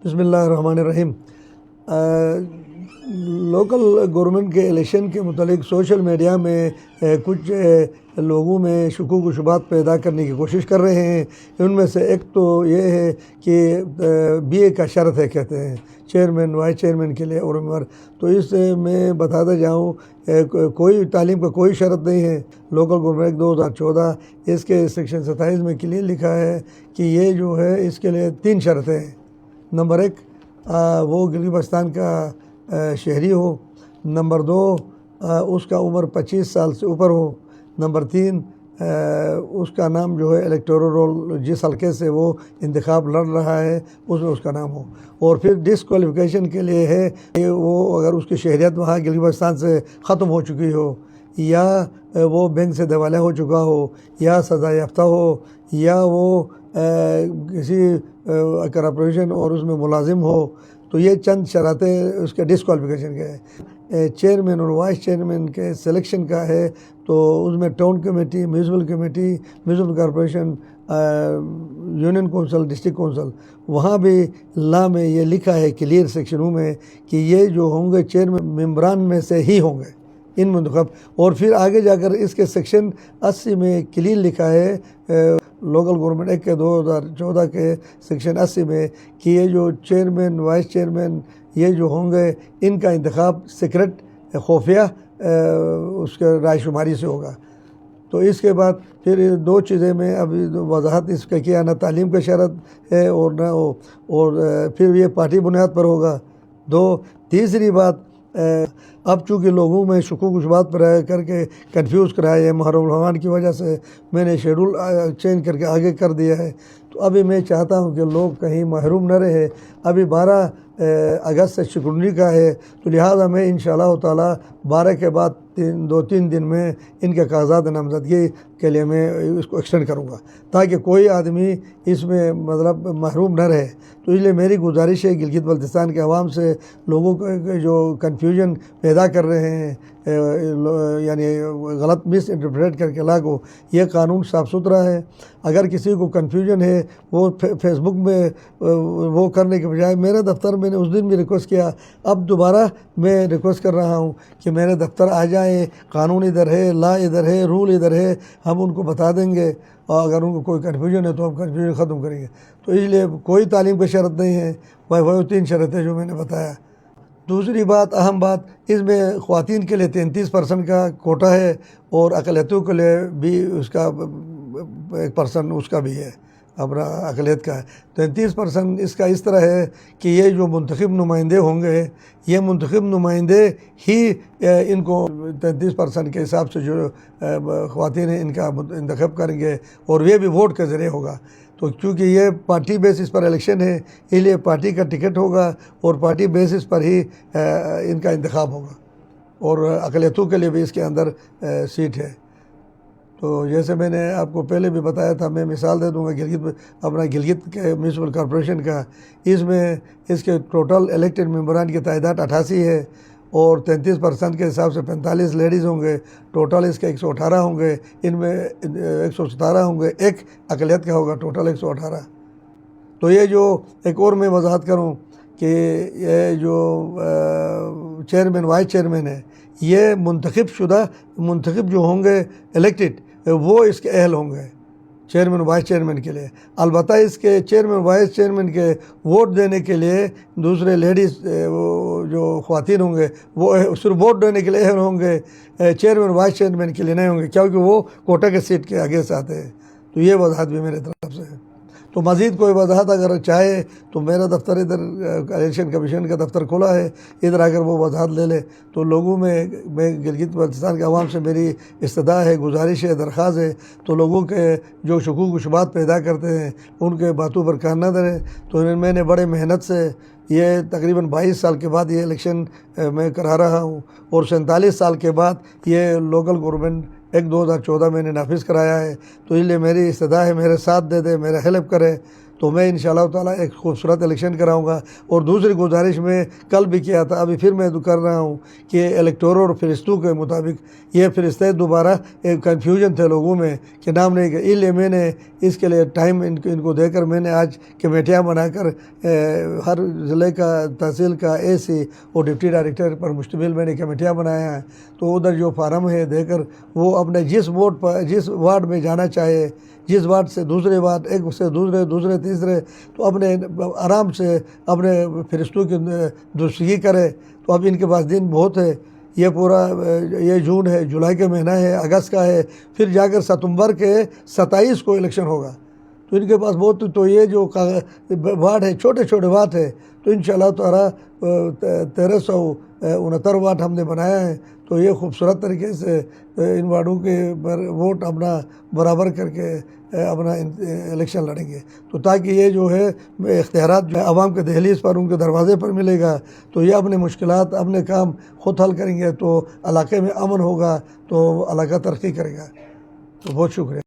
बिस्मिल्लाहिर्रहमानिर्रहीम। Local government के election के मुतालिक सोशल मीडिया में कुछ लोगों में शुकूक व शुबात पैदा करने की कोशिश कर रहे हैं। उनमें से एक तो ये है कि बीए का शर्त है, कहते हैं चेयरमैन वाइस चेयरमैन के लिए और उम्र। तो इससे मैं बताता जाऊँ, कोई तालीम का कोई शर्त नहीं है। लोकल गवर्नमेंट 2014 इसके सेक्शन 27 में क्लियर लिखा है कि ये जो है इसके लिए 3 शर्तें हैं। नंबर 1, वो गिलगित बल्तिस्तान का शहरी हो। नंबर 2, उसका उम्र 25 साल से ऊपर हो। नंबर 3, उसका नाम जो है इलेक्टोरल रोल जिस हल्के से वो इंतखाब लड़ रहा है उसमें उसका नाम हो। और फिर डिसक्वालिफिकेशन के लिए है कि वो अगर उसकी शहरियत वहाँ गिलगित बल्तिस्तान से ख़त्म हो चुकी हो, या वो बैंक से दिवालिया हो चुका हो, या सज़ा याफ्ता हो, या वो किसी करप्शन और उसमें मुलाजिम हो। तो ये चंद शर्तें उसके डिसक्वालिफिकेशन के हैं। चेयरमैन और वाइस चेयरमैन के सिलेक्शन का है तो उसमें town committee, municipal committee, municipal corporation, union council, district council, वहाँ भी लॉ में ये लिखा है क्लियर सेक्शनों में कि ये जो होंगे चेयरमैन मेंबरान में से ही होंगे इन मुंतखब। और फिर आगे जाकर इसके सेक्शन 80 में क्लियर लिखा है लोकल गवर्नमेंट एक्ट के 2014 के सेक्शन 80 में कि ये जो चेयरमैन वाइस चेयरमैन ये जो होंगे इनका इंतखाब सीक्रेट खुफिया उसके रायशुमारी से होगा। तो इसके बाद फिर 2 चीज़ें में अभी वजाहत इसका किया, ना तालीम का शर्त है और ना वो, और फिर ये पार्टी बुनियाद पर होगा। तीसरी बात, अब चूँकि लोगों में शुकूक शुबात पर करके कंफ्यूज कराया है, मुहर्रम रमज़ान की वजह से मैंने शेड्यूल चेंज करके आगे कर दिया है। तो अभी मैं चाहता हूँ कि लोग कहीं महरूम न रहे। अभी 12 अगस्त से शिकरूनी का है, तो लिहाजा मैं इंशाअल्लाह ताला 12 के बाद 2-3 दिन में इनके कागजात नामजदगी के लिए मैं इसको एक्सटेंड करूँगा ताकि कोई आदमी इसमें मतलब महरूम न रहे। तो इसलिए मेरी गुजारिश है गिलगित बल्तिस्तान के अवाम से, लोगों को जो कन्फ्यूजन पैदा कर रहे हैं यानी गलत मिस इंटरप्रेट करके लागू, ये कानून साफ़ सुथरा है। अगर किसी को कन्फ्यूजन है वो फेसबुक में वो करने के बजाय मेरे दफ्तर, मैंने उस दिन भी रिक्वेस्ट किया, अब दोबारा मैं रिक्वेस्ट कर रहा हूँ कि मेरे दफ्तर आ जाएँ। कानून इधर है, लॉ इधर है, रूल इधर है, हम उनको बता देंगे और अगर उनको कोई कन्फ्यूजन है तो हम कन्फ्यूजन ख़त्म करेंगे। तो इसलिए कोई तालीम की शर्त नहीं है, वही 3 शर्तें जो मैंने बताया। दूसरी बात, अहम बात, इसमें ख़वातीन के लिए 33% का कोटा है और अक़लियतों के लिए भी उसका 1% उसका भी है, अपना अक़लियत का है। 33% इसका इस तरह है कि ये जो मुंतखब नुमाइंदे होंगे, ये मुंतखब नुमाइंदे ही इनको 33% के हिसाब से जो ख़वातीन हैं इनका इंतखब करेंगे और ये भी वोट के ज़रिए होगा। तो चूँकि ये पार्टी बेसिस पर इलेक्शन है, इसलिए पार्टी का टिकट होगा और पार्टी बेसिस पर ही इनका इंतखाब होगा और अक़लियतों के लिए भी इसके अंदर सीट है। तो जैसे मैंने आपको पहले भी बताया था, मैं मिसाल दे दूंगा गिलगित के म्यूनसिपल कॉरपोरेशन का। इसमें इसके टोटल इलेक्टेड मेंबरान की तादाद 88 है और 33% के हिसाब से 45 लेडीज़ होंगे। टोटल इसके 118 होंगे, इनमें 117 होंगे, एक अक़लियत का होगा, टोटल 118। तो ये जो एक और मैं वजाहत करूँ कि ये जो चेयरमैन वाइस चेयरमैन है, ये मुंतखब जो होंगे इलेक्टेड, वो इसके अहल होंगे चेयरमैन वाइस चेयरमैन के लिए। अलबत्ता इसके चेयरमैन वाइस चेयरमैन के वोट देने के लिए दूसरे लेडीज़ वो जो ख़वातीन होंगे वो सिर्फ वोट देने के लिए अहल होंगे, चेयरमैन वाइस चेयरमैन के लिए नहीं होंगे, क्योंकि वो कोटा के सीट के आगे से आते हैं। तो ये वजाहत भी मेरे तरफ से है। तो मज़ीद कोई वजाहत अगर चाहे तो मेरा दफ्तर इधर इलेक्शन कमीशन का दफ्तर खुला है, इधर आकर वो वजाहत ले ले। तो लोगों में मैं गिलगित बल्तिस्तान के अवाम से मेरी इस्तदा है, गुजारिश है, दरख्वास्त है, तो लोगों के जो शकूक शुबात पैदा करते हैं उनके बातों पर कान न धरें। तो मैंने बड़े मेहनत से ये तकरीबन 22 साल के बाद ये इलेक्शन मैं करा रहा हूँ और 47 साल के बाद ये लोकल गवर्नमेंट एक्ट 2014 मैंने नाफिज कराया है। तो इसलिए मेरी इस्तदा है मेरे साथ दे दे, मेरा हेल्प करे। तो मैं इंशाअल्लाह ताला एक खूबसूरत इलेक्शन कराऊंगा। और दूसरी गुजारिश में कल भी किया था, अभी फिर मैं कर रहा हूँ कि इलेक्टोरल और फरिश्तों के मुताबिक ये फरिश्ते दोबारा एक कन्फ्यूजन थे लोगों में कि नाम नहीं, इसलिए मैंने इसके लिए टाइम इनको देकर मैंने आज कमेटियाँ बनाकर हर ज़िले का, तहसील का एसी और डिप्टी डायरेक्टर पर मुश्तमिल मैंने कमेटियाँ बनाया है। तो उधर जो फार्म है देकर वो अपने जिस वोट पर, जिस वार्ड में जाना चाहे, जिस वार्ड से दूसरे वार्ड, एक से दूसरे तीसरे, तो अपने आराम से अपने फरिश्तों की दुरुस्तगी करे। तो अब इनके पास दिन बहुत है, ये पूरा ये जून है, जुलाई का महीना है, अगस्त का है, फिर जाकर सितंबर के 27 को इलेक्शन होगा। तो इनके पास बहुत, तो ये जो वार्ड है छोटे छोटे वार्ड है, तो इंशाअल्लाह ताला 1369 वार्ड हमने बनाया है। तो ये खूबसूरत तरीके से इन वार्डों के पर वोट अपना बराबर करके अपना इलेक्शन लड़ेंगे। तो ताकि ये जो है इख्तियारात जो है आवाम के दहलीज पर, उनके दरवाजे पर मिलेगा, तो ये अपने मुश्किलात, अपने काम खुद हल करेंगे, तो इलाके में अमन होगा, तो इलाका तरक्की करेगा। तो बहुत शुक्रिया।